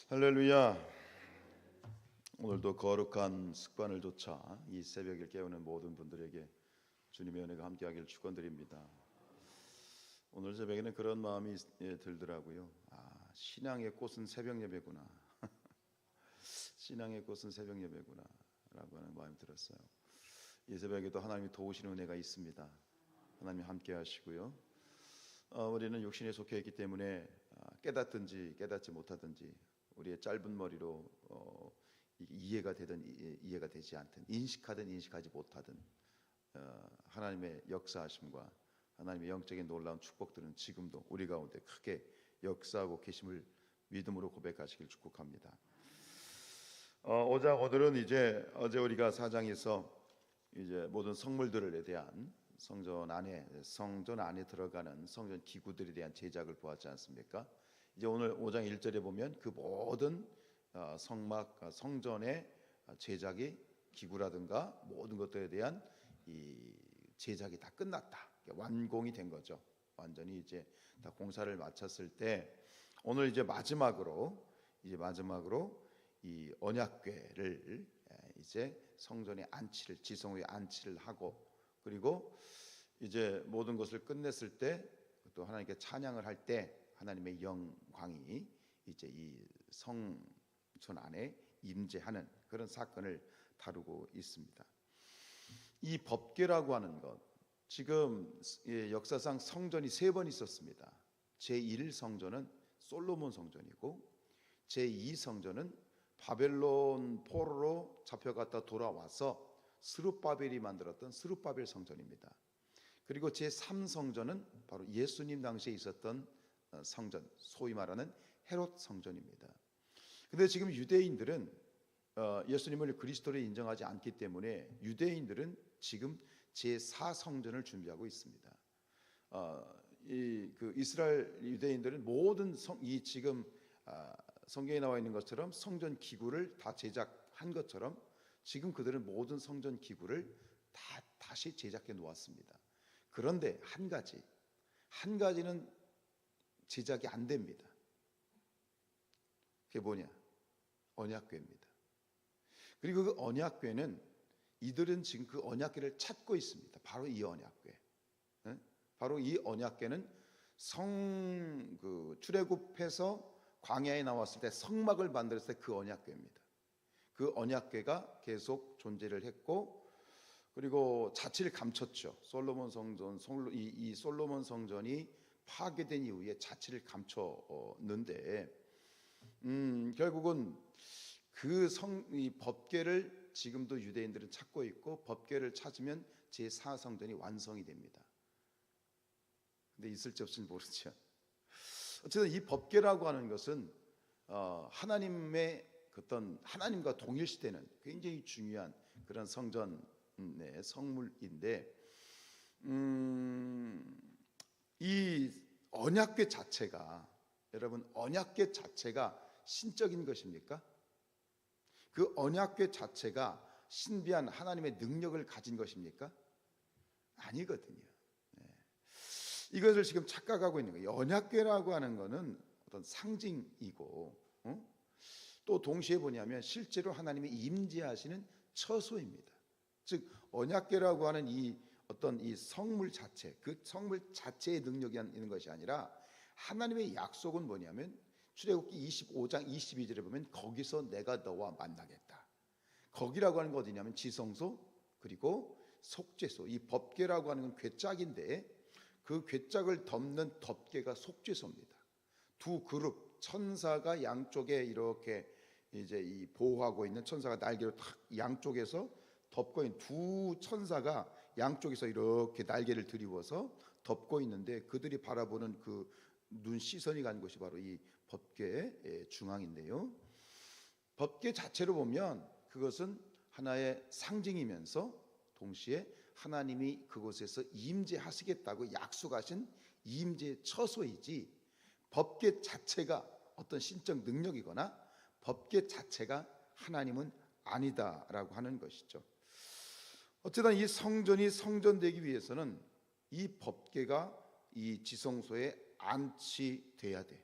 할렐루야. 오늘도 거룩한 습관을 좇아 이 새벽을 깨우는 모든 분들에게 주님의 은혜가 함께하기를 축원드립니다. 오늘 새벽에는 그런 마음이 들더라고요. 신앙의 꽃은 새벽 예배구나. 신앙의 꽃은 새벽 예배구나 라고 하는 마음이 들었어요. 이 새벽에도 하나님이 도우시는 은혜가 있습니다. 하나님이 함께 하시고요. 우리는 육신에 속해 있기 때문에 깨닫든지 깨닫지 못하든지 우리의 짧은 머리로 이해가 되든 이해가 되지 않든 인식하든 인식하지 못하든 하나님의 역사하심과 하나님의 영적인 놀라운 축복들은 지금도 우리 가운데 크게 역사하고 계심을 믿음으로 고백하시길 축복합니다. 오늘은 이제 어제 우리가 4장에서 이제 모든 성물들에 대한 성전 안에 들어가는 성전 기구들에 대한 제작을 보았지 않습니까? 이제 오늘 5장 1절에 보면 그 모든 성전의 제작이 기구라든가 모든 것들에 대한 이 제작이 다 끝났다, 완공이 된 거죠. 완전히 이제 다 공사를 마쳤을 때 오늘 이제 마지막으로 이 언약궤를 이제 성전에 지성소에 안치를 하고, 그리고 이제 모든 것을 끝냈을 때 또 하나님께 찬양을 할 때 하나님의 영광이 이제 이 성전 안에 임재하는 그런 사건을 다루고 있습니다. 이 법궤라고 하는 것, 지금 역사상 성전이 3번 있었습니다. 제1성전은 솔로몬 성전이고, 제2성전은 바벨론 포로로 잡혀갔다 돌아와서 스룹바벨이 만들었던 스룹바벨 성전입니다. 그리고 제3성전은 바로 예수님 당시에 있었던 성전, 소위 말하는 헤롯 성전입니다. 그런데 지금 유대인들은 예수님을 그리스도로 인정하지 않기 때문에 유대인들은 지금 제4성전을 준비하고 있습니다. 이스라엘 유대인들은 모든 지금 성경에 나와 있는 것처럼 성전 기구를 다 제작한 것처럼 지금 그들은 모든 성전 기구를 다시 제작해 놓았습니다. 그런데 한 가지는 제작이 안 됩니다. 그게 뭐냐? 언약궤입니다. 그리고 그 언약궤는 이들은 지금 그 언약궤를 찾고 있습니다. 바로 이 언약궤. 바로 이 언약궤는 출애굽해서 광야에 나왔을 때 성막을 만들었을 때 그 언약궤입니다. 그 언약궤가 계속 존재를 했고, 그리고 자취를 감췄죠. 솔로몬 성전이 파괴된 이후에 자취를 감췄는데 결국은 이 법궤를 지금도 유대인들은 찾고 있고, 법궤를 찾으면 제4성전이 완성이 됩니다. 근데 있을지 없을지 모르죠. 어쨌든 이 법궤라고 하는 것은 하나님과 동일시되는 굉장히 중요한 그런 성전의 성물인데, 이 언약궤 자체가, 여러분, 언약궤 자체가 신적인 것입니까? 그 언약궤 자체가 신비한 하나님의 능력을 가진 것입니까? 아니거든요. 이것을 지금 착각하고 있는 거예요. 언약궤라고 하는 것은 어떤 상징이고, 또 동시에 뭐냐면 실제로 하나님이 임재하시는 처소입니다. 즉 언약궤라고 하는 이 성물 자체, 그 성물 자체의 능력이 있는 것이 아니라 하나님의 약속은 뭐냐면 출애굽기 25장 22절에 보면 거기서 내가 너와 만나겠다. 거기라고 하는 거 어디냐면 지성소, 그리고 속죄소. 이 법궤라고 하는 건 궤짝인데 그 궤짝을 덮는 덮개가 속죄소입니다. 두 그룹 천사가 양쪽에 이렇게 이제 이 보호하고 있는, 천사가 날개로 탁 양쪽에서 덮고 있는 두 천사가 양쪽에서 이렇게 날개를 드리워서 덮고 있는데, 그들이 바라보는 그 눈 시선이 간 곳이 바로 이 법궤의 중앙인데요. 법궤 자체로 보면 그것은 하나의 상징이면서 동시에 하나님이 그곳에서 임재하시겠다고 약속하신 임재 처소이지, 법궤 자체가 어떤 신적 능력이거나 법궤 자체가 하나님은 아니다라고 하는 것이죠. 어쨌든 이 성전이 성전되기 위해서는 이 법궤가 이 지성소에 안치돼야 돼.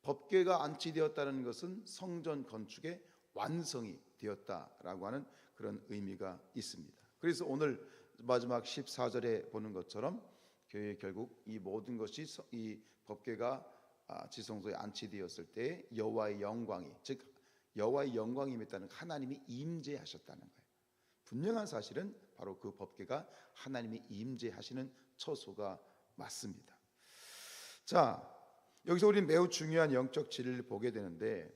법궤가 안치되었다는 것은 성전 건축의 완성이 되었다라고 하는 그런 의미가 있습니다. 그래서 오늘 마지막 14절에 보는 것처럼 교회 결국 이 모든 것이 이 법궤가 지성소에 안치되었을 때 여호와의 영광이, 즉 여호와의 영광이 임했다는, 하나님이 임재하셨다는 거예요. 분명한 사실은 바로 그 법궤가 하나님이 임재하시는 처소가 맞습니다. 자, 여기서 우리는 매우 중요한 영적 진리를 보게 되는데,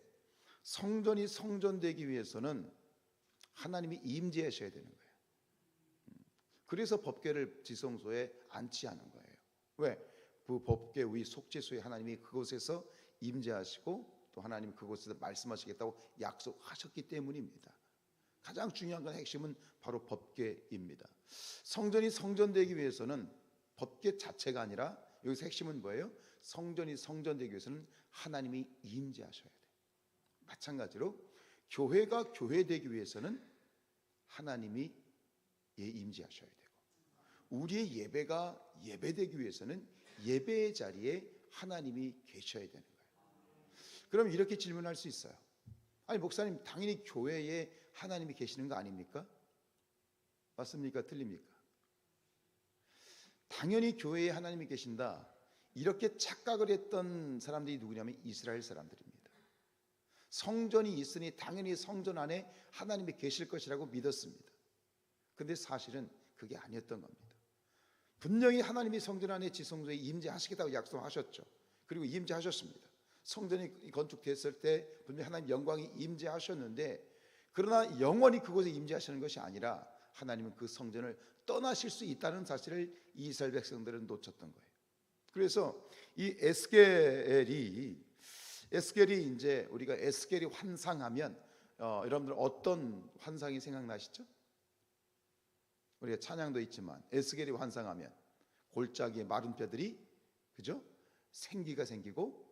성전이 성전되기 위해서는 하나님이 임재하셔야 되는 거예요. 그래서 법궤를 지성소에 안치하는 거예요. 왜? 그 법궤 위 속죄소에 하나님이 그곳에서 임재하시고 또 하나님 그곳에서 말씀하시겠다고 약속하셨기 때문입니다. 가장 중요한 건, 핵심은 바로 법궤입니다. 성전이 성전되기 위해서는 법궤 자체가 아니라, 여기서 핵심은 뭐예요? 성전이 성전되기 위해서는 하나님이 임재하셔야 돼요. 마찬가지로 교회가 교회되기 위해서는 하나님이 임재하셔야 되고, 우리의 예배가 예배되기 위해서는 예배의 자리에 하나님이 계셔야 되는 거예요. 그럼 이렇게 질문할 수 있어요. 아니 목사님, 당연히 교회에 하나님이 계시는 거 아닙니까? 맞습니까? 틀립니까? 당연히 교회에 하나님이 계신다, 이렇게 착각을 했던 사람들이 누구냐면 이스라엘 사람들입니다. 성전이 있으니 당연히 성전 안에 하나님이 계실 것이라고 믿었습니다. 근데 사실은 그게 아니었던 겁니다. 분명히 하나님이 성전 안에 지성소에 임재하시겠다고 약속하셨죠. 그리고 임재하셨습니다. 성전이 건축됐을 때 분명히 하나님 영광이 임재하셨는데, 그러나 영원히 그곳에 임재하시는 것이 아니라 하나님은 그 성전을 떠나실 수 있다는 사실을 이스라엘 백성들은 놓쳤던 거예요. 그래서 이 에스겔이 이제 우리가 에스겔이 환상하면 여러분들 어떤 환상이 생각나시죠? 우리가 찬양도 있지만 에스겔이 환상하면 골짜기에 마른 뼈들이, 그죠? 생기가 생기고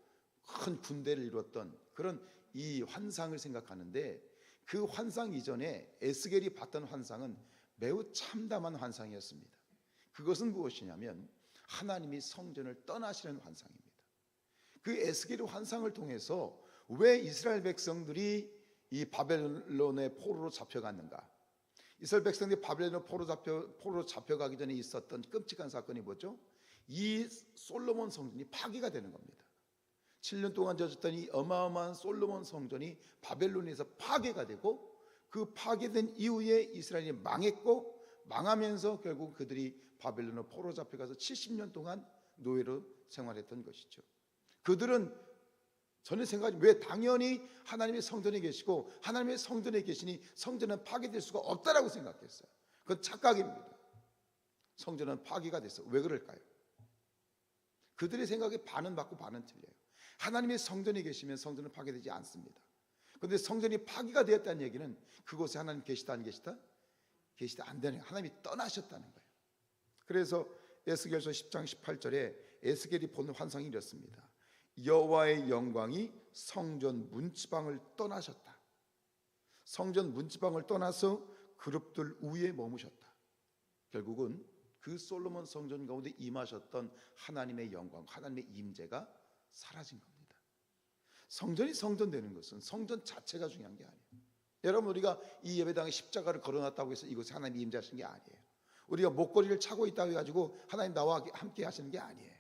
큰 군대를 이루었던 그런 이 환상을 생각하는데, 그 환상 이전에 에스겔이 봤던 환상은 매우 참담한 환상이었습니다. 그것은 무엇이냐면 하나님이 성전을 떠나시는 환상입니다. 그 에스겔의 환상을 통해서 왜 이스라엘 백성들이 이 바벨론의 포로로 잡혀갔는가? 이스라엘 백성들이 바벨론 포로로 잡혀가기 전에 있었던 끔찍한 사건이 뭐죠? 이 솔로몬 성전이 파괴가 되는 겁니다. 7년 동안 지어졌던 이 어마어마한 솔로몬 성전이 바벨론에서 파괴가 되고, 그 파괴된 이후에 이스라엘이 망했고, 망하면서 결국 그들이 바벨론으로 포로 잡혀가서 70년 동안 노예로 생활했던 것이죠. 그들은 전에 생각하지, 왜 당연히 하나님의 성전에 계시고 하나님의 성전에 계시니 성전은 파괴될 수가 없다라고 생각했어요. 그건 착각입니다. 성전은 파괴가 됐어요. 왜 그럴까요? 그들의 생각에 반은 맞고 반은 틀려요. 하나님의 성전에 계시면 성전은 파괴되지 않습니다. 그런데 성전이 파괴가 되었다는 얘기는 그곳에 하나님 계시다 안 계시다? 계시다 안 되는, 하나님이 떠나셨다는 거예요. 그래서 에스겔서 10장 18절에 에스겔이 본 환상이 이렇습니다. 여호와의 영광이 성전 문지방을 떠나셨다. 성전 문지방을 떠나서 그룹들 위에 머무셨다. 결국은 그 솔로몬 성전 가운데 임하셨던 하나님의 영광, 하나님의 임재가 사라진 겁니다. 성전이 성전되는 것은 성전 자체가 중요한 게 아니에요. 여러분, 우리가 이 예배당에 십자가를 걸어놨다고 해서 이곳에 하나님이 임재하시는 게 아니에요. 우리가 목걸이를 차고 있다고 해가지고 하나님 나와 함께 하시는 게 아니에요.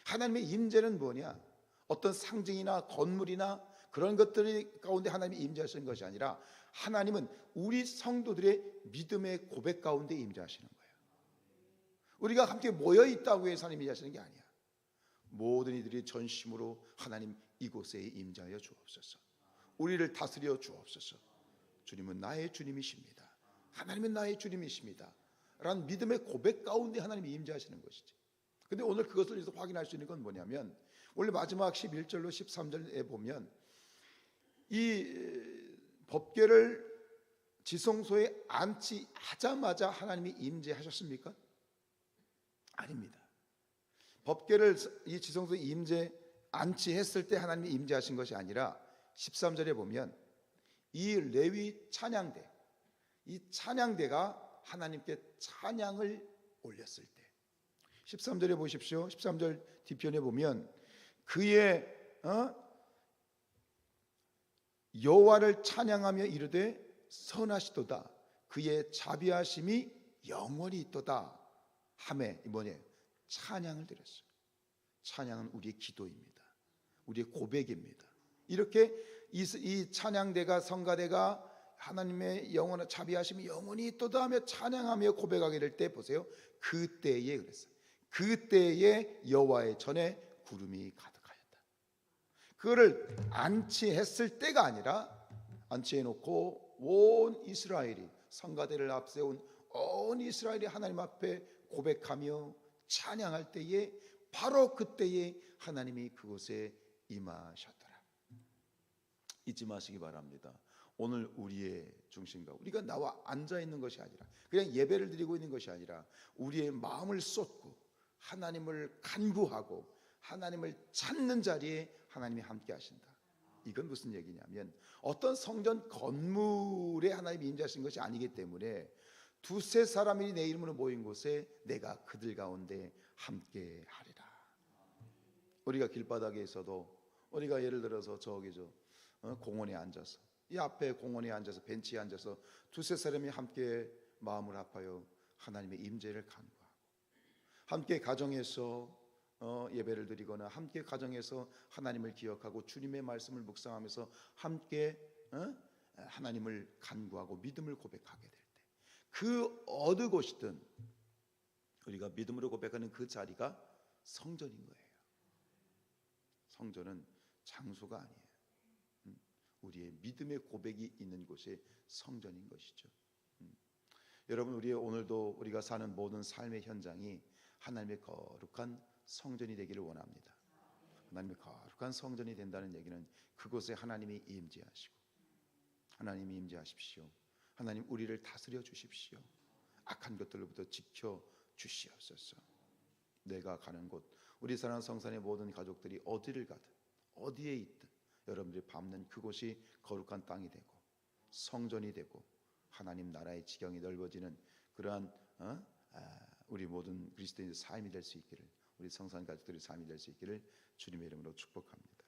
하나님의 임재는 뭐냐? 어떤 상징이나 건물이나 그런 것들이 가운데 하나님이 임재하시는 것이 아니라, 하나님은 우리 성도들의 믿음의 고백 가운데 임재하시는 거예요. 우리가 함께 모여 있다고 해서 하나님이 임재하시는 게 아니야. 모든 이들이 전심으로 하나님 이곳에 임재하여 주옵소서. 우리를 다스려 주옵소서. 주님은 나의 주님이십니다. 하나님은 나의 주님이십니다. 라는 믿음의 고백 가운데 하나님이 임재하시는 것이지. 근데 오늘 그것을 확인할 수 있는 건 뭐냐면, 원래 마지막 11절로 13절에 보면 이 법궤를 지성소에 안치하자마자 하나님이 임재하셨습니까? 아닙니다. 법궤를 이 지성소에 안치했을 때 하나님이 임재하신 것이 아니라 13절에 보면 이 레위 찬양대, 이 찬양대가 하나님께 찬양을 올렸을 때, 13절에 보십시오. 13절 뒤편에 보면 그의 여호와를 찬양하며 이르되 선하시도다. 그의 자비하심이 영원히 있도다. 하매 뭐냐? 찬양을 드렸어요. 찬양은 우리의 기도입니다. 우리의 고백입니다. 이렇게 이 찬양대가 성가대가 하나님의 영원한 자비하심이 영원히 있도다 하며 찬양하며 고백하게 될 때 보세요. 그때에 그랬어요. 그때에 여호와의 전에 구름이 가득하였다. 그거를 안치했을 때가 아니라 안치해놓고 온 이스라엘이 성가대를 앞세운 온 이스라엘이 하나님 앞에 고백하며 찬양할 때에 바로 그때에 하나님이 그곳에 임하셨더라. 잊지 마시기 바랍니다. 오늘 우리의 중심과 우리가 나와 앉아 있는 것이 아니라 그냥 예배를 드리고 있는 것이 아니라 우리의 마음을 쏟고 하나님을 간구하고 하나님을 찾는 자리에 하나님이 함께 하신다. 이건 무슨 얘기냐면 어떤 성전 건물에 하나님이 임재하신 것이 아니기 때문에 두세 사람이 내 이름으로 모인 곳에 내가 그들 가운데 함께 하리라. 우리가 길바닥에 있어도 우리가 예를 들어서 저기 공원에 앉아서 이 앞에 공원에 앉아서 벤치에 앉아서 두세 사람이 함께 마음을 합하여 하나님의 임재를 간구하고 함께 가정에서 예배를 드리거나 함께 가정에서 하나님을 기억하고 주님의 말씀을 묵상하면서 함께 하나님을 간구하고 믿음을 고백하게 될 때 그 어느 곳이든 우리가 믿음으로 고백하는 그 자리가 성전인 거예요. 성전은 장소가 아니에요. 우리의 믿음의 고백이 있는 곳이 성전인 것이죠. 여러분 우리의 오늘도 우리가 사는 모든 삶의 현장이 하나님의 거룩한 성전이 되기를 원합니다. 하나님의 거룩한 성전이 된다는 얘기는 그곳에 하나님이 임재하시고 하나님이 임재하십시오. 하나님 우리를 다스려 주십시오. 악한 것들로부터 지켜 주시옵소서. 내가 가는 곳 우리 사랑하는 성산의 모든 가족들이 어디를 가든 어디에 있든 여러분들이 밟는 그곳이 거룩한 땅이 되고 성전이 되고 하나님 나라의 지경이 넓어지는 그러한 우리 모든 그리스도인의 삶이 될 수 있기를 우리 성산 가족들의 삶이 될 수 있기를 주님의 이름으로 축복합니다.